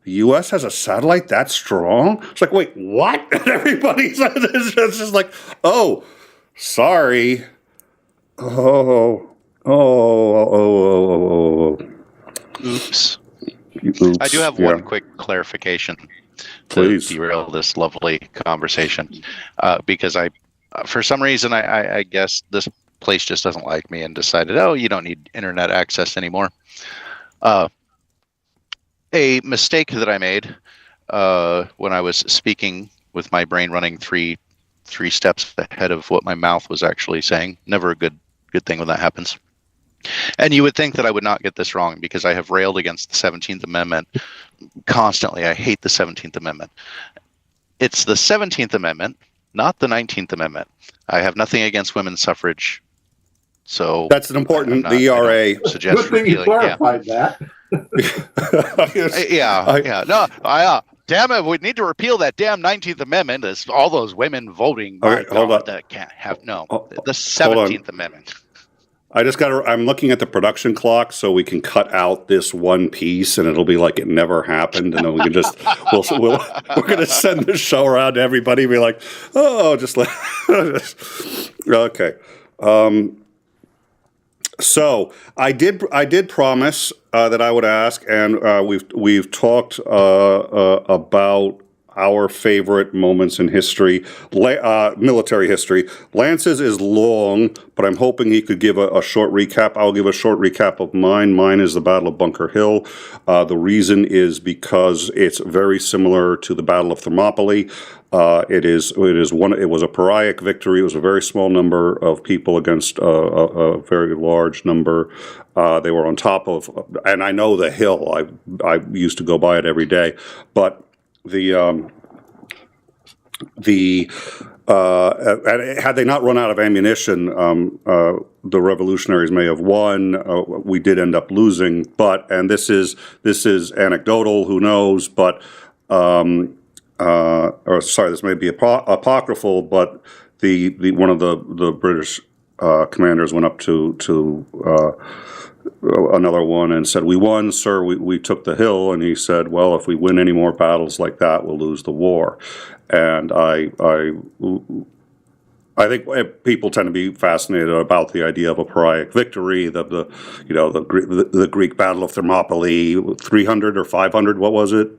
The U.S. has a satellite that strong." It's like, wait, what? And everybody's just like, oh. Sorry. Oh. Oops. Oops. I do have one quick clarification to derail this lovely conversation, because for some reason, I guess this place just doesn't like me and decided, oh, you don't need internet access anymore. A mistake that I made when I was speaking with my brain running three steps ahead of what my mouth was actually saying. Never a good thing when that happens. And you would think that I would not get this wrong because I have railed against the 17th Amendment constantly. I hate the 17th Amendment. It's the 17th Amendment, not the 19th Amendment. I have nothing against women's suffrage. So that's an important ERA. Good thing you clarified that. Damn it, we need to repeal that damn 19th Amendment. There's all those women voting. Okay, hold on. That can't have, the 17th Amendment. I'm looking at the production clock so we can cut out this one piece and it'll be like it never happened. And then we can just, we're going to send the show around to everybody and be like, oh, just like, okay. So I did promise that I would ask, and we've talked about our favorite moments in history, military history. Lance's is long, but I'm hoping he could give a short recap. I'll give a short recap of mine. Mine is the Battle of Bunker Hill. The reason is because it's very similar to the Battle of Thermopylae. It was a pyrrhic victory. It was a very small number of people against a very large number. They were on top of, and I know the hill. I used to go by it every day, but had they not run out of ammunition, the revolutionaries may have won. We did end up losing, and this is anecdotal. Who knows? But this may be apocryphal. But the one of the British commanders went up to another one and said, "We won, sir. We took the hill." And he said, "Well, if we win any more battles like that, we'll lose the war." And I think people tend to be fascinated about the idea of a pyrrhic victory. The Greek Battle of Thermopylae, 300 or 500. What was it?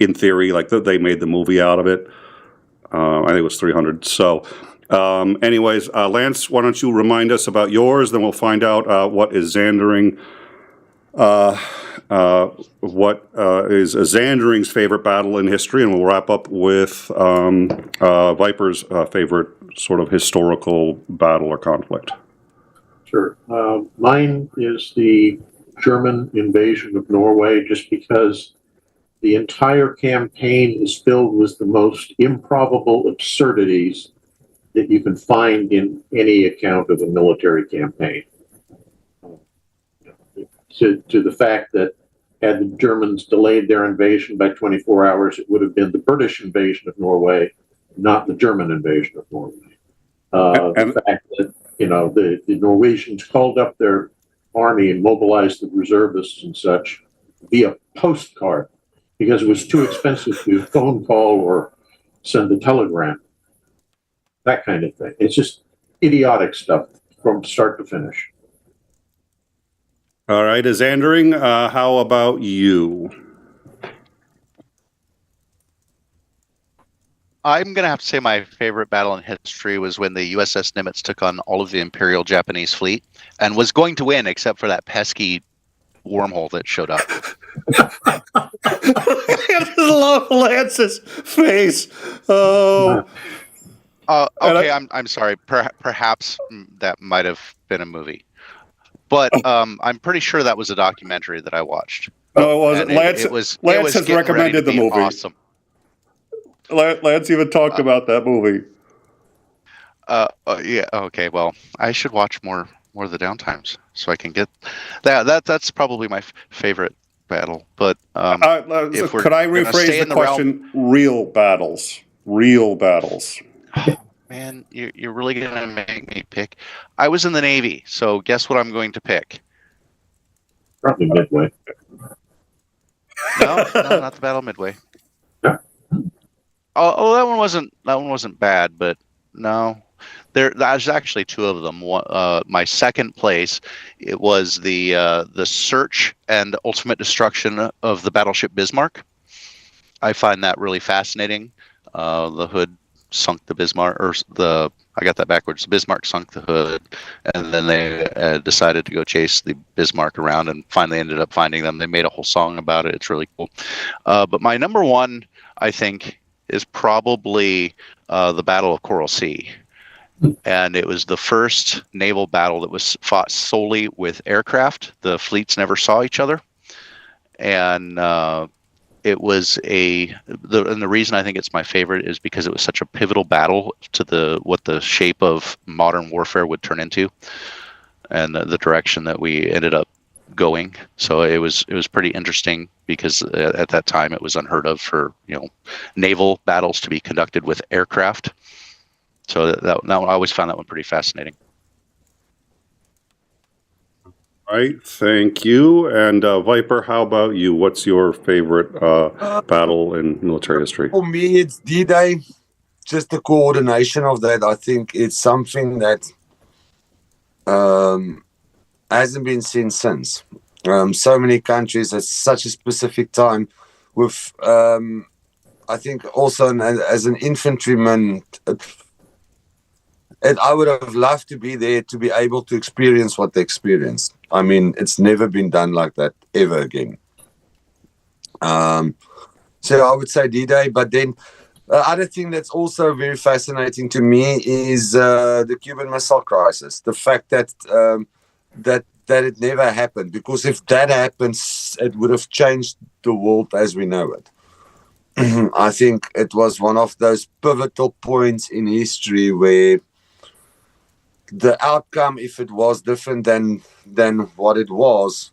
In theory, they made the movie out of it. I think it was 300. So. Anyways, Lance, why don't you remind us about yours? Then we'll find out what is Isandring. What is Isandring's favorite battle in history, and we'll wrap up with Viper's favorite sort of historical battle or conflict. Sure. Mine is the German invasion of Norway, just because the entire campaign is filled with the most improbable absurdities that you can find in any account of a military campaign. To the fact that had the Germans delayed their invasion by 24 hours, it would have been the British invasion of Norway, not the German invasion of Norway. The fact that, the Norwegians called up their army and mobilized the reservists and such via postcard because it was too expensive to phone call or send a telegram. That kind of thing. It's just idiotic stuff from start to finish. All right, Isandring, how about you? I'm going to have to say my favorite battle in history was when the USS Nimitz took on all of the Imperial Japanese fleet and was going to win except for that pesky wormhole that showed up. I love Lance's face. Oh. Okay, I'm sorry. Perhaps that might have been a movie. But I'm pretty sure that was a documentary that I watched. No, it wasn't. Lance has getting recommended the ready to be movie. Awesome. Lance even talked about that movie. Yeah. Okay. Well, I should watch more of the Downtimes so I can get that. That's probably my favorite battle. But could I rephrase the question? Real battles. Real battles. Man, you're really gonna make me pick. I was in the Navy, so guess what I'm going to pick? Probably Midway. No, not the Battle of Midway. Yeah. Oh, that one wasn't bad, but no, there's actually two of them. My second place, it was the search and ultimate destruction of the battleship Bismarck. I find that really fascinating. The Hood sunk the Bismarck, I got that backwards. The Bismarck sunk the Hood, and then they decided to go chase the Bismarck around, and finally ended up finding them. They made a whole song about it. It's really cool. But my number one, I think, is probably the Battle of Coral Sea. And it was the first naval battle that was fought solely with aircraft. The fleets never saw each other. And it was and the reason I think it's my favorite is because it was such a pivotal battle to what the shape of modern warfare would turn into, and the direction that we ended up going. So it was pretty interesting because at that time it was unheard of for naval battles to be conducted with aircraft. So that one, I always found that one pretty fascinating. All right, thank you. And Viper, how about you? What's your favorite battle in military history? For me, it's D-Day. Just the coordination of that. I think it's something that hasn't been seen since. So many countries at such a specific time. With, I think, also as an infantryman, I would have loved to be there to be able to experience what they experienced. I mean, it's never been done like that ever again. So I would say D-Day, but then the other thing that's also very fascinating to me is the Cuban Missile Crisis. The fact that that it never happened, because if that happens, it would have changed the world as we know it. I think it was one of those pivotal points in history where the outcome, if it was different than what it was,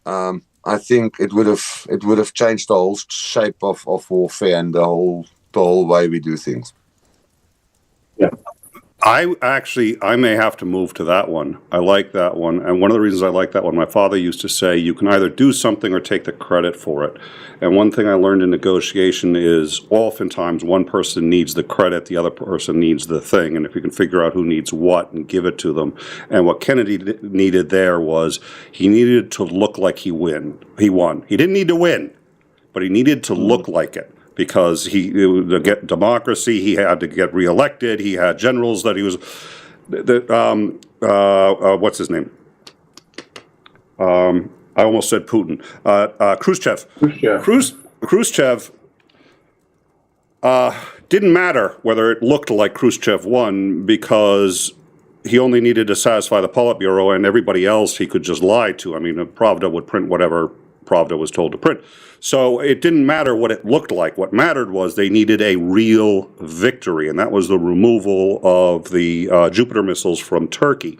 I think it would have changed the whole shape of warfare and the whole way we do things. Yeah. I may have to move to that one. I like that one. And one of the reasons I like that one, my father used to say, you can either do something or take the credit for it. And one thing I learned in negotiation is oftentimes one person needs the credit, the other person needs the thing. And if you can figure out who needs what and give it to them. And what Kennedy needed there was he needed to look like he won. He didn't need to win, but he needed to look like it. Because to get democracy, he had to get reelected. He had generals that he was, what's his name? I almost said Putin. Khrushchev. Khrushchev didn't matter whether it looked like Khrushchev won, because he only needed to satisfy the Politburo, and everybody else he could just lie to. I mean, Pravda would print whatever Pravda was told to print. So it didn't matter what it looked like. What mattered was they needed a real victory, and that was the removal of the Jupiter missiles from Turkey.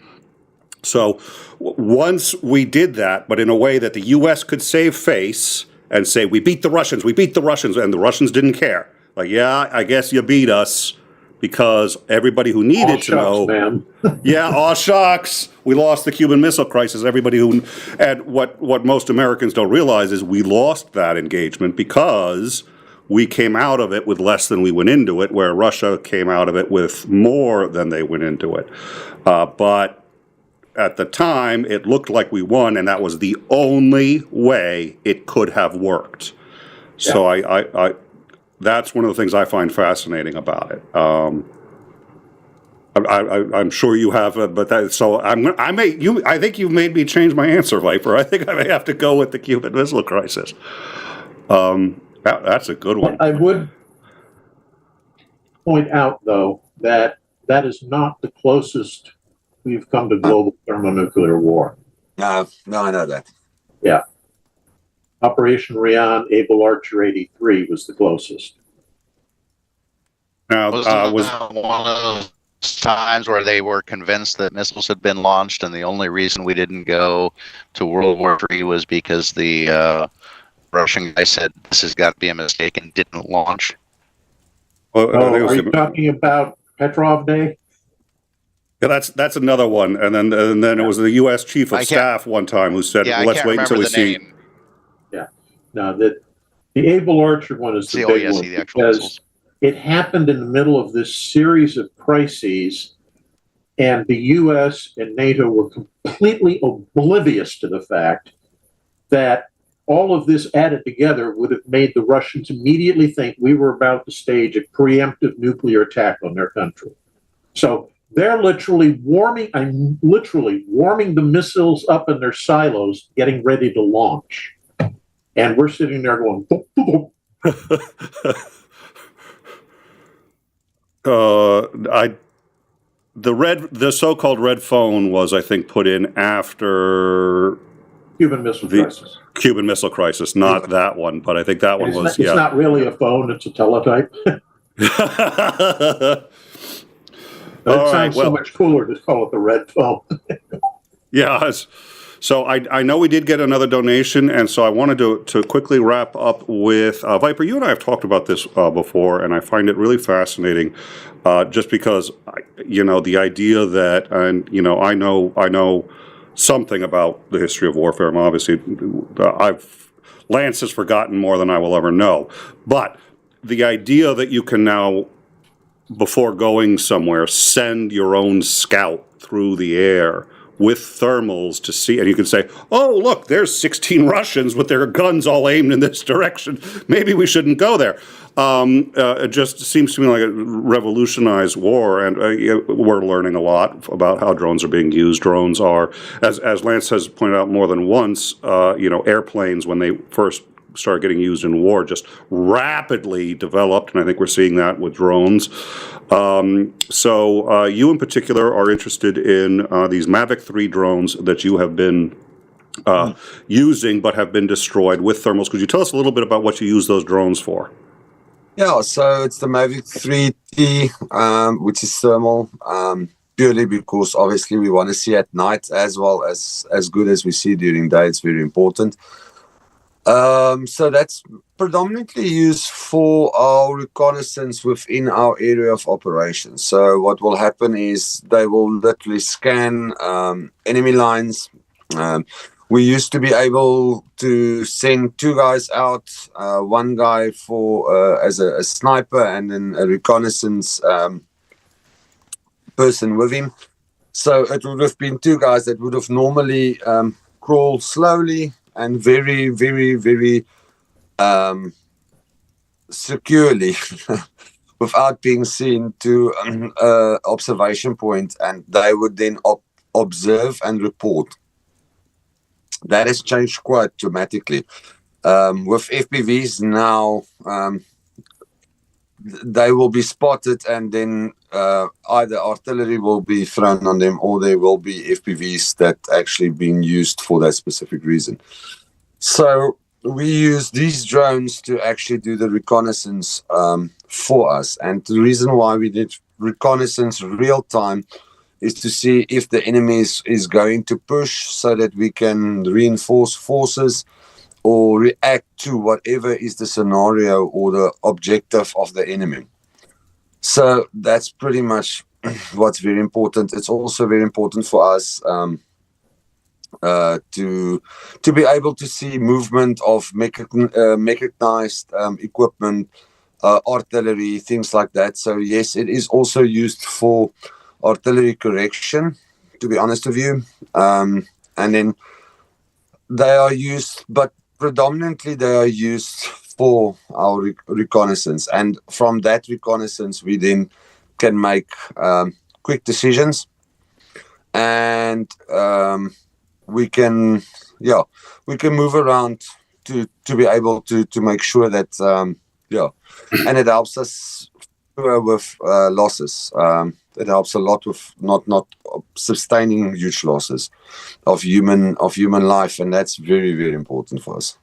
So once we did that, but in a way that the U.S. could save face and say, we beat the Russians, and the Russians didn't care. Like, yeah, I guess you beat us, because everybody who needed to know, man. yeah, aw shucks, we lost the Cuban Missile Crisis. And what most Americans don't realize is we lost that engagement because we came out of it with less than we went into it, where Russia came out of it with more than they went into it. But at the time, it looked like we won, and that was the only way it could have worked. Yeah. So I that's one of the things I find fascinating about it. I'm sure you have, but I think you've made me change my answer, Viper. I think I may have to go with the Cuban Missile Crisis. That's a good one. I would point out, though, that is not the closest we've come to global thermonuclear war. No, I know that. Yeah. Operation Rion, Able Archer 83 was the closest. Now, was one of those times where they were convinced that missiles had been launched, and the only reason we didn't go to World War III was because the Russian guy said this has got to be a mistake and didn't launch? Are you talking about Petrov Day? Yeah, that's another one, and then it was the U.S. Chief of Staff one time who said, "Let's wait until we see." Yeah, no, the Able Archer one is the big one because it happened in the middle of this series of crises, and the U.S. and NATO were completely oblivious to the fact that all of this added together would have made the Russians immediately think we were about to stage a preemptive nuclear attack on their country. So they're literally warming the missiles up in their silos, getting ready to launch. And we're sitting there going, boop, boop, boop. The so-called red phone was, I think, put in after Cuban Missile Crisis. Cuban Missile Crisis, not that one, but I think that one was. It's not really a phone; it's a teletype. It sounds so much cooler to call it the red phone. Yeah. So I know we did get another donation, and so I wanted to quickly wrap up with Viper. You and I have talked about this before, and I find it really fascinating, just because the idea that, and I know something about the history of warfare. And obviously, Lance has forgotten more than I will ever know, but the idea that you can now, before going somewhere, send your own scout through the air with thermals to see, and you can say, oh, look, there's 16 Russians with their guns all aimed in this direction. Maybe we shouldn't go there. It just seems to me like a revolutionized war, and we're learning a lot about how drones are being used. Drones are, as Lance has pointed out more than once, airplanes, when they first started getting used in war, just rapidly developed, and I think we're seeing that with drones. So you in particular are interested in these Mavic 3 drones that you have been using but have been destroyed with thermals. Could you tell us a little bit about what you use those drones for? Yeah, so it's the Mavic 3T, which is thermal, purely because obviously we want to see at night as well as good as we see during day. It's very important. So that's predominantly used for our reconnaissance within our area of operations. So what will happen is they will literally scan enemy lines. We used to be able to send 2 guys out, 1 guy for as a sniper and then a reconnaissance person with him. So it would have been 2 guys that would have normally crawled slowly and very, very, very securely without being seen to an observation point, and they would then observe and report. That has changed quite dramatically. With FPVs now, they will be spotted and then either artillery will be thrown on them, or there will be FPVs that actually being used for that specific reason. So we use these drones to actually do the reconnaissance for us. And the reason why we did reconnaissance real time is to see if the enemy is going to push, so that we can reinforce forces or react to whatever is the scenario or the objective of the enemy. So that's pretty much what's very important. It's also very important for us to be able to see movement of mechanized equipment, artillery, things like that. So yes, it is also used for artillery correction, to be honest with you. And then they are used, but predominantly they are used for our reconnaissance. And from that reconnaissance, we then can make quick decisions, and we can move around to be able to make sure that and it helps us with losses. It helps a lot with not sustaining huge losses of human life, and that's very, very important for us.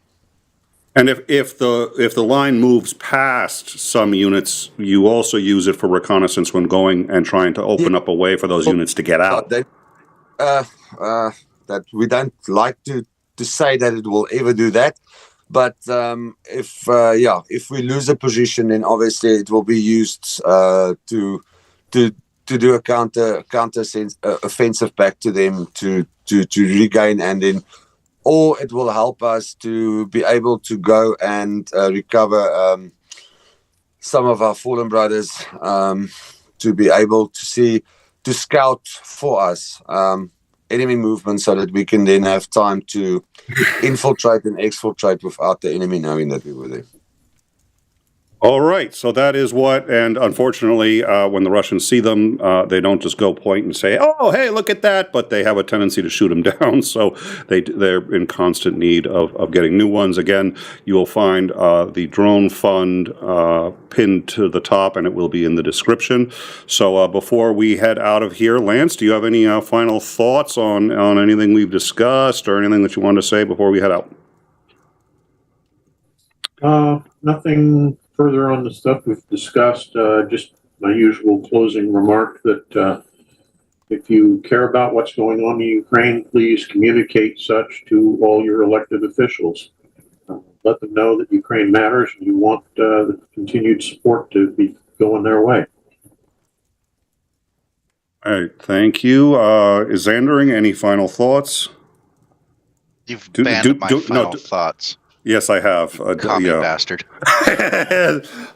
And if the line moves past some units, you also use it for reconnaissance when going and trying to open up a way for those units to get out. That we don't like to say that it will ever do that, but if we lose a position, then obviously it will be used to do a counter offensive back to them to regain, and then, or it will help us to be able to go and recover some of our fallen brothers, to be able to scout for us enemy movement, so that we can then have time to infiltrate and exfiltrate without the enemy knowing that we were there. All right, so that is what, and unfortunately, when the Russians see them, they don't just go point and say, "Oh, hey, look at that!" But they have a tendency to shoot them down. So they're in constant need of getting new ones. Again, you will find the drone fund pinned to the top, and it will be in the description. So before we head out of here, Lance, do you have any final thoughts on anything we've discussed, or anything that you want to say before we head out? Nothing further on the stuff we've discussed. Just my usual closing remark that if you care about what's going on in Ukraine, please communicate such to all your elected officials. Let them know that Ukraine matters and you want the continued support to be going their way. All right, thank you. 𝐒𝐸Zandering, any final thoughts? You've banned my final thoughts. Yes, I have. Commie bastard.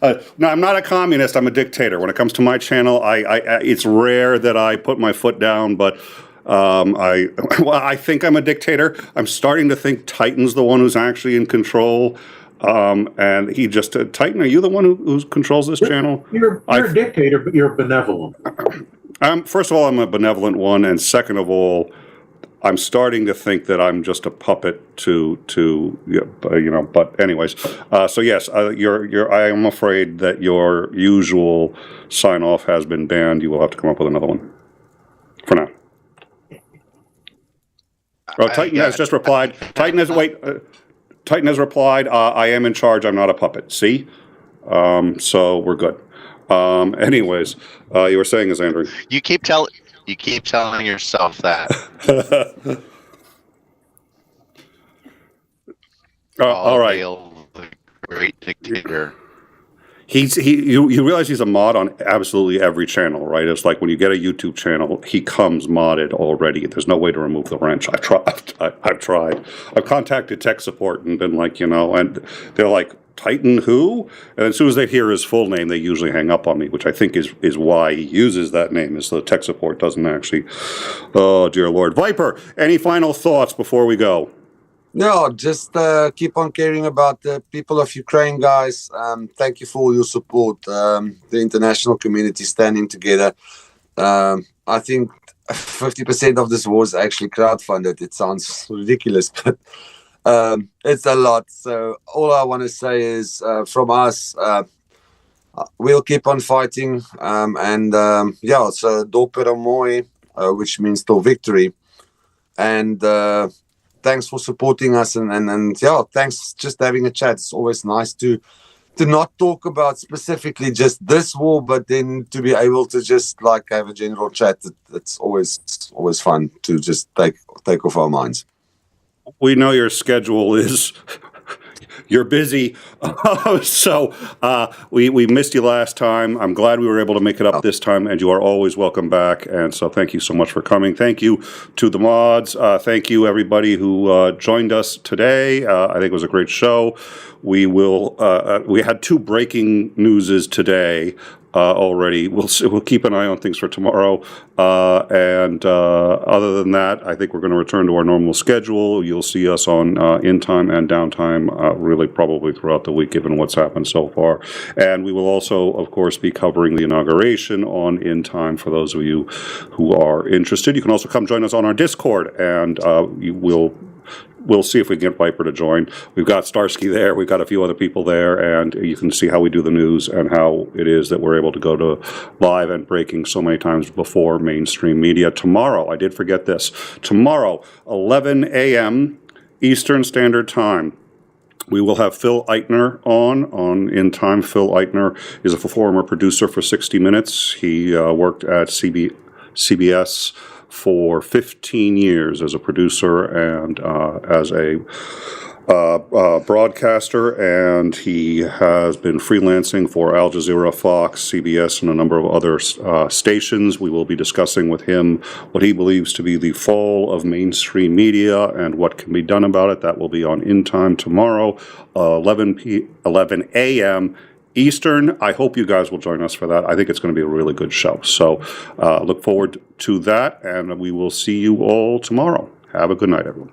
No, I'm not a communist. I'm a dictator. When it comes to my channel, it's rare that I put my foot down, but I think I'm a dictator. I'm starting to think Titan's the one who's actually in control. And he just, Titan, are you the one who controls this channel? You're a dictator, but you're benevolent. First of all, I'm a benevolent one, and second of all, I'm starting to think that I'm just a puppet to but anyways, so yes, I am afraid that your usual sign off has been banned. You will have to come up with another one for now. Oh, Titan has just replied. Titan has replied, I am in charge, I'm not a puppet. See? So we're good. Anyways, you were saying, 𝐒𝐸Zandering. You keep telling yourself that. All right. The great dictator. You realize he's a mod on absolutely every channel, right? It's like when you get a YouTube channel, he comes modded already. There's no way to remove the wrench. I've tried. I've contacted tech support and been like, and they're like, Titan who? And as soon as they hear his full name, they usually hang up on me, which I think is why he uses that name, is the tech support doesn't actually. Oh, dear Lord. Viper, any final thoughts before we go? No, just keep on caring about the people of Ukraine, guys. Thank you for all your support. The international community standing together. I think 50% of this war is actually crowdfunded. It sounds ridiculous, but it's a lot. So all I want to say is from us, we'll keep on fighting. Yeah, so Doperamoi, which means till victory. And thanks for supporting us. And yeah, thanks just having a chat. It's always nice to not talk about specifically just this war, but then to be able to just like have a general chat. It's always fun to just take off our minds. We know your schedule is you're busy, so we missed you last time. I'm glad we were able to make it up this time, and you are always welcome back. And so thank you so much for coming. Thank you to the mods. Thank you everybody who joined us today. I think it was a great show. We had 2 breaking newses today. Already. We'll keep an eye on things for tomorrow. Other than that, I think we're going to return to our normal schedule. You'll see us on In Time and Downtime really probably throughout the week, given what's happened so far. And we will also, of course, be covering the inauguration on In Time for those of you who are interested. You can also come join us on our Discord, and we'll see if we can get Viper to join. We've got Starsky there. We've got a few other people there, and you can see how we do the news and how it is that we're able to go to live and breaking so many times before mainstream media. Tomorrow, I did forget this. Tomorrow, 11 a.m. Eastern Standard Time. We will have 𝐒𝐬𝐜𝐡𝐨𝐥𝐚𝐬 on In Time. 𝐒𝐬𝐜𝐡𝐨𝐿 is a former producer for 60 Minutes. He worked at CBS for 15 years as a producer and as a broadcaster, and he has been freelancing for Al Jazeera, Fox, CBS, and a number of other stations. We will be discussing with him what he believes to be the fall of mainstream media and what can be done about it. That will be on In Time tomorrow, 11 a.m. Eastern. I hope you guys will join us for that. I think it's going to be a really good show. So look forward to that, and we will see you all tomorrow. Have a good night, everyone.